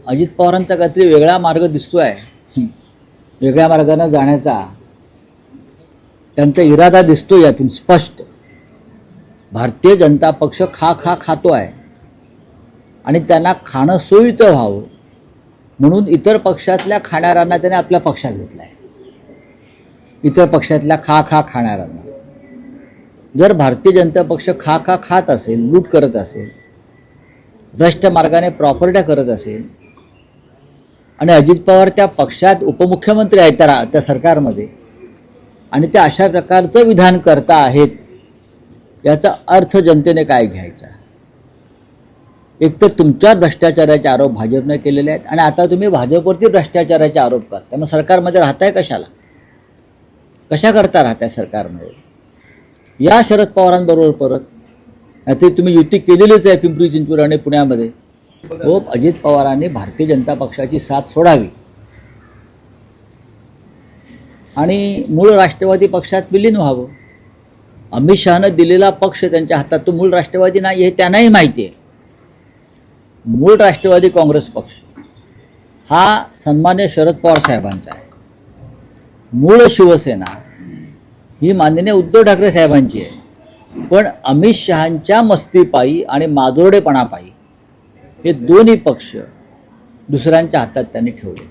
अजित पवारांचा काहीतरी वेगळा मार्ग दिसतोय, वेगळ्या मार्गाने जाण्याचा त्यांचा इरादा दिसतो यातून स्पष्ट. भारतीय जनता पक्ष खातो आहे आणि त्यांना खाणं सोयीचं व्हावं म्हणून इतर पक्षातल्या खाणाऱ्यांना त्याने आपल्या पक्षात घेतलं आहे. इतर पक्षातल्या खाणाऱ्यांना. जर भारतीय जनता पक्ष खात असेल, लूट करत असेल, भ्रष्ट मार्गाने प्रॉपर्ट्या करत असेल आणि अजित पवार त्या पक्षात उपमुख्यमंत्री आहेत त्या सरकारमध्ये आणि ते अशा प्रकारचं विधान करता आहेत, याचा अर्थ जनतेने काय घ्यायचा? एक तर तुमच्या भ्रष्टाचाराचे आरोप भाजपने केलेले आहेत आणि आता तुम्ही भाजपवरती भ्रष्टाचाराचे आरोप करता. मग सरकारमध्ये राहताय कशाला? कशा करता राहताय सरकारमध्ये? या शरद पवारांबरोबर परत. नाहीतर तुम्ही युती केलेलीच आहे पिंपरी चिंचवड आणि पुण्यामध्ये. हो, अजित पवारांनी भारतीय जनता पक्षाची साथ सोडावी आणि मूळ राष्ट्रवादी पक्षात विलीन व्हावं. अमित शहानं दिलेला पक्ष त्यांच्या हातात तो मूळ राष्ट्रवादी नाही हे त्यांनाही माहिती आहे. मूळ राष्ट्रवादी काँग्रेस पक्ष हा सन्मान्य शरद पवार साहेबांचा आहे. मूळ शिवसेना ही माननीय उद्धव ठाकरे साहेबांची आहे. पण अमित शहांच्या मस्तीपायी आणि माजोरडेपणापायी हे दोन्ही पक्ष दुसऱ्यांच्या हातात त्यांनी ठेवले.